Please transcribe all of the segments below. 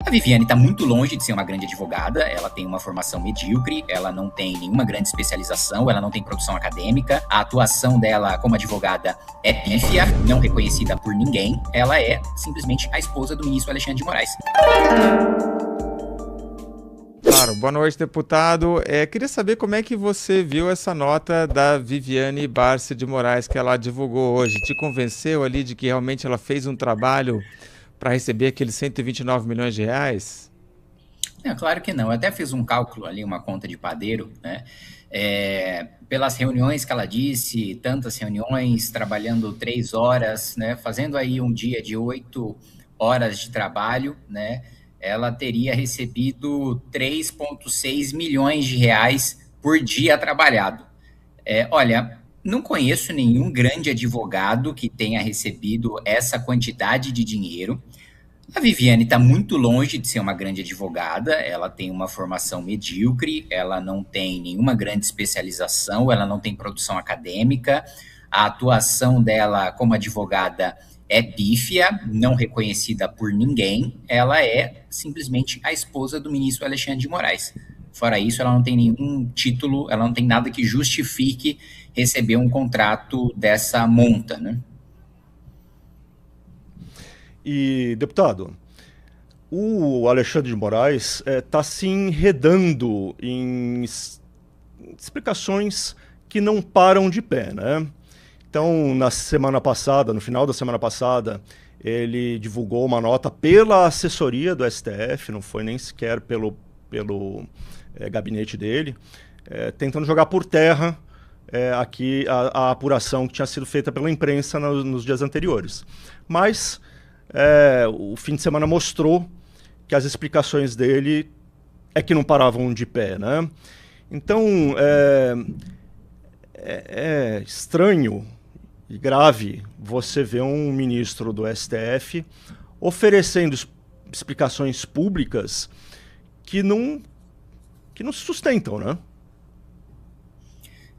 A Viviane está muito longe de ser uma grande advogada, ela tem uma formação medíocre, ela não tem nenhuma grande especialização, ela não tem produção acadêmica, a atuação dela como advogada é pífia, não reconhecida por ninguém, ela é simplesmente a esposa do ministro Alexandre de Moraes. Claro, boa noite, deputado. Queria saber como é que você viu essa nota da Viviane Barsi de Moraes que ela divulgou hoje. Te convenceu ali de que realmente ela fez um trabalho para receber aqueles 129 milhões de reais? É, claro que não. Eu até fiz um cálculo ali, uma conta de padeiro, né? Pelas reuniões que ela disse, tantas reuniões, trabalhando 3 horas, né? Fazendo aí um dia de 8 horas de trabalho, né? Ela teria recebido 3,6 milhões de reais por dia trabalhado. Olha, não conheço nenhum grande advogado que tenha recebido essa quantidade de dinheiro. A Viviane está muito longe de ser uma grande advogada, ela tem uma formação medíocre, ela não tem nenhuma grande especialização, ela não tem produção acadêmica, a atuação dela como advogada é pífia, não reconhecida por ninguém, ela é simplesmente a esposa do ministro Alexandre de Moraes. Fora isso, ela não tem nenhum título, ela não tem nada que justifique receber um contrato dessa monta, né? E, deputado, o Alexandre de Moraes está se enredando em explicações que não param de pé, né? Então, na semana passada, no final da semana passada, ele divulgou uma nota pela assessoria do STF, não foi nem sequer pelo gabinete dele, tentando jogar por terra aqui a apuração que tinha sido feita pela imprensa nos dias anteriores. Mas o fim de semana mostrou que as explicações dele é que não paravam de pé, né? Então, é estranho e grave você ver um ministro do STF oferecendo explicações públicas que não se sustentam, né?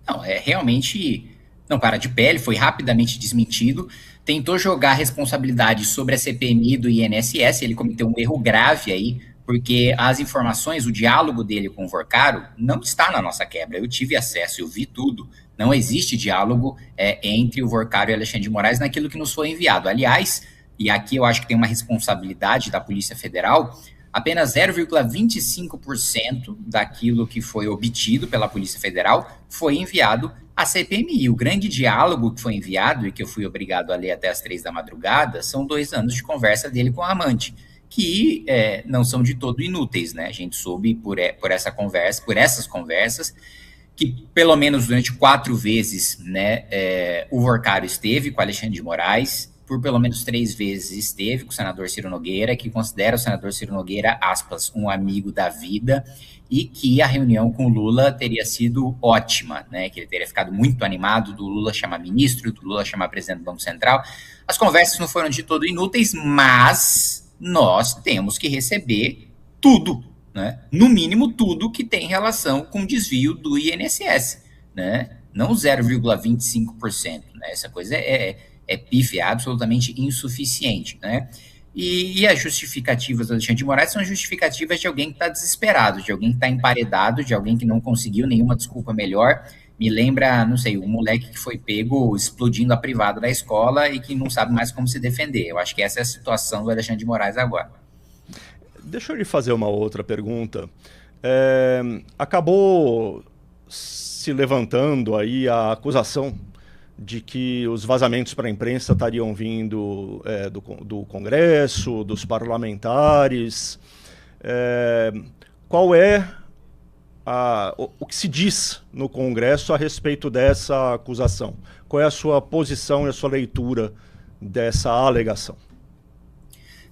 Não, realmente não para de pé, ele foi rapidamente desmentido, tentou jogar a responsabilidade sobre a CPMI do INSS, ele cometeu um erro grave aí, porque as informações, o diálogo dele com o Vorcaro não está na nossa quebra, eu tive acesso, eu vi tudo, não existe diálogo entre o Vorcaro e Alexandre de Moraes naquilo que nos foi enviado. Aliás, e aqui eu acho que tem uma responsabilidade da Polícia Federal, apenas 0,25% daquilo que foi obtido pela Polícia Federal foi enviado à CPMI. O grande diálogo que foi enviado, e que eu fui obrigado a ler até as 3 da madrugada, são 2 anos de conversa dele com a amante, que não são de todo inúteis, né? A gente soube por essas conversas, que pelo menos durante 4 vezes, né, o Vorcaro esteve com Alexandre de Moraes, por pelo menos 3 vezes esteve com o senador Ciro Nogueira, que considera o senador Ciro Nogueira, aspas, um amigo da vida, e que a reunião com o Lula teria sido ótima, né? Que ele teria ficado muito animado do Lula chamar ministro, do Lula chamar presidente do Banco Central. As conversas não foram de todo inúteis, mas nós temos que receber tudo, né? No mínimo tudo que tem relação com o desvio do INSS, né? Não 0,25%, né? Essa coisa é pífia, é absolutamente insuficiente, né? E as justificativas do Alexandre de Moraes são justificativas de alguém que está desesperado, de alguém que está emparedado, de alguém que não conseguiu nenhuma desculpa melhor. Me lembra, não sei, um moleque que foi pego explodindo a privada da escola e que não sabe mais como se defender. Eu acho que essa é a situação do Alexandre de Moraes agora. Deixa eu lhe fazer uma outra pergunta. Acabou se levantando aí a acusação de que os vazamentos para a imprensa estariam vindo do Congresso, dos parlamentares. Qual é o que se diz no Congresso a respeito dessa acusação? Qual é a sua posição e a sua leitura dessa alegação?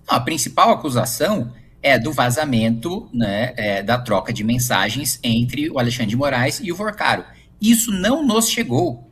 A principal acusação é do vazamento, né, da troca de mensagens entre o Alexandre de Moraes e o Vorcaro. Isso não nos chegou.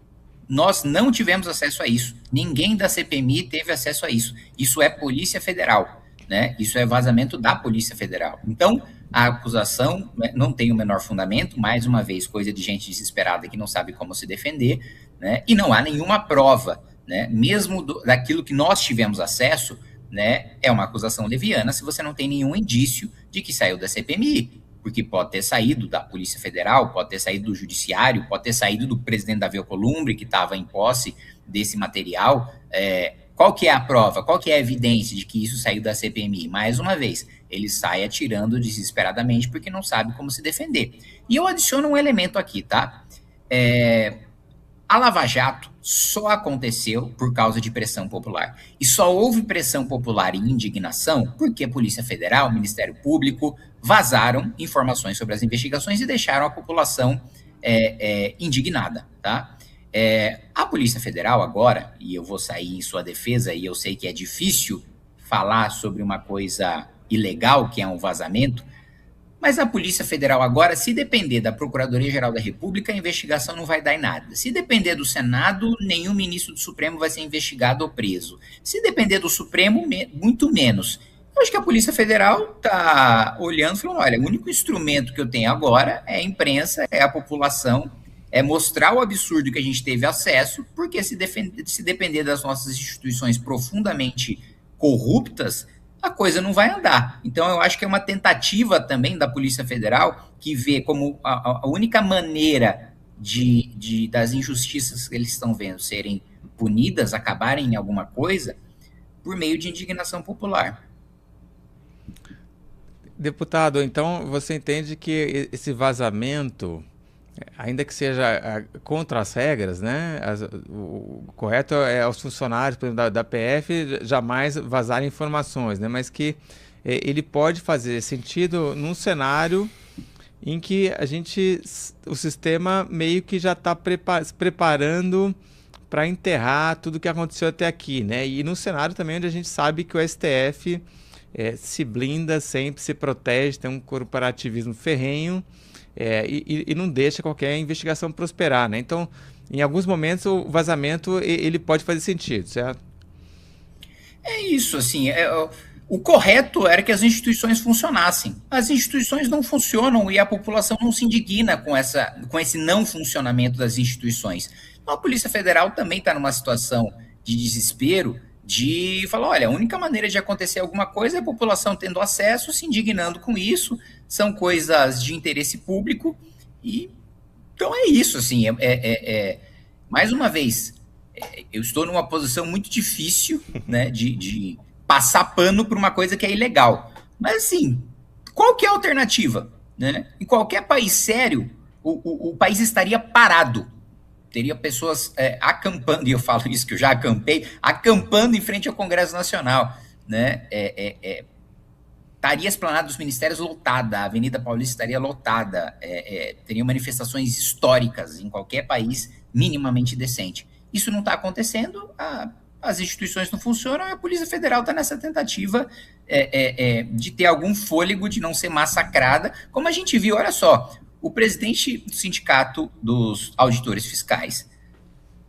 Nós não tivemos acesso a isso. Ninguém da CPMI teve acesso a isso. Isso é Polícia Federal, né? Isso é vazamento da Polícia Federal. Então, a acusação, né, não tem o menor fundamento, mais uma vez, coisa de gente desesperada que não sabe como se defender, né? E não há nenhuma prova, né? Mesmo daquilo que nós tivemos acesso, né, é uma acusação leviana se você não tem nenhum indício de que saiu da CPMI, porque pode ter saído da Polícia Federal, pode ter saído do Judiciário, pode ter saído do presidente Davi Alcolumbre, que estava em posse desse material. Qual que é a prova? Qual que é a evidência de que isso saiu da CPMI? Mais uma vez, ele sai atirando desesperadamente porque não sabe como se defender. E eu adiciono um elemento aqui, tá? A Lava Jato só aconteceu por causa de pressão popular. E só houve pressão popular e indignação porque a Polícia Federal, o Ministério Público, vazaram informações sobre as investigações e deixaram a população indignada, tá? A Polícia Federal agora, e eu vou sair em sua defesa, e eu sei que é difícil falar sobre uma coisa ilegal, que é um vazamento, mas a Polícia Federal agora, se depender da Procuradoria-Geral da República, a investigação não vai dar em nada. Se depender do Senado, nenhum ministro do Supremo vai ser investigado ou preso. Se depender do Supremo, muito menos. Eu acho que a Polícia Federal está olhando e falando, olha, o único instrumento que eu tenho agora é a imprensa, é a população, é mostrar o absurdo que a gente teve acesso, porque se depender das nossas instituições profundamente corruptas, a coisa não vai andar. Então, eu acho que é uma tentativa também da Polícia Federal, que vê como a única maneira das injustiças que eles estão vendo serem punidas, acabarem em alguma coisa, por meio de indignação popular. Deputado, então você entende que esse vazamento, ainda que seja contra as regras, né? O correto é aos funcionários, por exemplo, da PF jamais vazarem informações, né? Mas que ele pode fazer sentido num cenário em que o sistema meio que já está se preparando para enterrar tudo que aconteceu até aqui, né? E num cenário também onde a gente sabe que o STF se blinda sempre, se protege, tem um corporativismo ferrenho. E não deixa qualquer investigação prosperar, né? Então, em alguns momentos, o vazamento ele pode fazer sentido, certo? É isso, assim, o correto era que as instituições funcionassem. As instituições não funcionam e a população não se indigna com esse não funcionamento das instituições. Então, a Polícia Federal também está numa situação de desespero, de falar, olha, a única maneira de acontecer alguma coisa é a população tendo acesso, se indignando com isso, são coisas de interesse público, e então é isso, assim, mais uma vez, eu estou numa posição muito difícil, né, de passar pano por uma coisa que é ilegal, mas assim, qual que é a alternativa, né? Em qualquer país sério, o país estaria parado. Teria pessoas acampando, e eu falo isso que eu já acampei, acampando em frente ao Congresso Nacional, né? Estaria a Esplanada dos Ministérios lotada, a Avenida Paulista estaria lotada, teriam manifestações históricas em qualquer país minimamente decente. Isso não está acontecendo, as instituições não funcionam, e a Polícia Federal está nessa tentativa de ter algum fôlego, de não ser massacrada, como a gente viu, olha só, o presidente do Sindicato dos Auditores Fiscais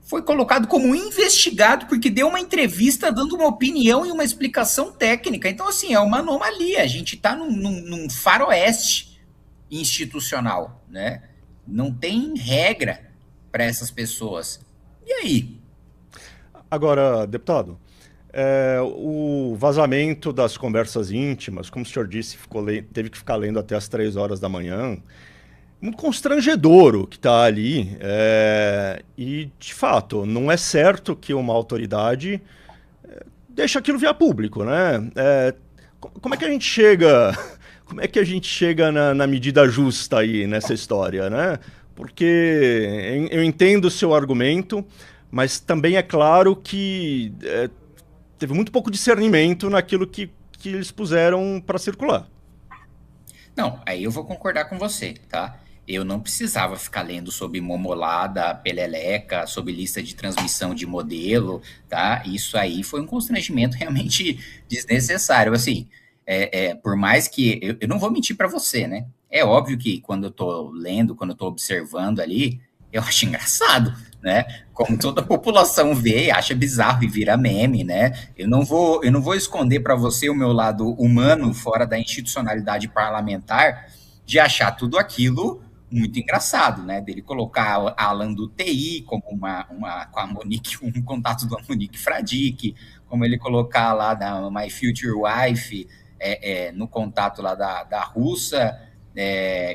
foi colocado como investigado porque deu uma entrevista dando uma opinião e uma explicação técnica. Então, assim, é uma anomalia. A gente está num faroeste institucional, né? Não tem regra para essas pessoas. E aí? Agora, deputado, o vazamento das conversas íntimas, como o senhor disse, teve que ficar lendo até as 3 horas da manhã, muito constrangedor o que está ali, e, de fato, não é certo que uma autoridade deixe aquilo via público, né? Como é que a gente chega na medida justa aí nessa história, né? Porque eu entendo o seu argumento, mas também é claro que teve muito pouco discernimento naquilo que eles puseram para circular. Não, aí eu vou concordar com você, tá? Eu não precisava ficar lendo sobre momolada, peleleca, sobre lista de transmissão de modelo, tá? Isso aí foi um constrangimento realmente desnecessário. Assim, por mais que... Eu não vou mentir para você, né? É óbvio que quando eu tô lendo, quando eu tô observando ali, eu acho engraçado, né? Como toda a população vê, acha bizarro e vira meme, né? Eu não vou esconder para você o meu lado humano, fora da institucionalidade parlamentar, de achar tudo aquilo muito engraçado, né? Dele colocar a Alan do TI como com a Monique, um contato da Monique Fradique, como ele colocar lá da My Future Wife no contato lá da russa,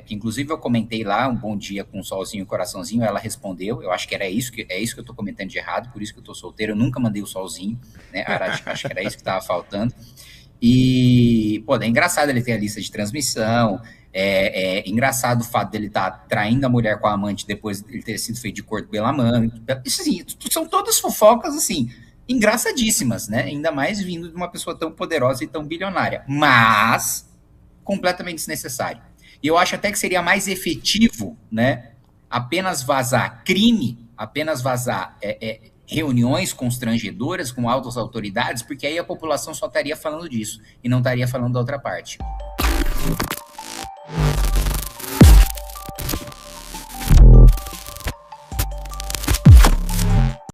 que inclusive eu comentei lá, um bom dia com um solzinho e coraçãozinho, ela respondeu, eu acho que é isso que eu tô comentando de errado, por isso que eu tô solteiro, eu nunca mandei o solzinho, né, acho que era isso que tava faltando. E, pô, é engraçado ele ter a lista de transmissão, engraçado o fato dele estar traindo a mulher com a amante depois de ele ter sido feito de corpo pela amante. Isso, assim, são todas fofocas, assim, engraçadíssimas, né? Ainda mais vindo de uma pessoa tão poderosa e tão bilionária. Mas, completamente desnecessário. E eu acho até que seria mais efetivo, né? Apenas vazar crime, apenas vazar reuniões constrangedoras com altas autoridades, porque aí a população só estaria falando disso e não estaria falando da outra parte.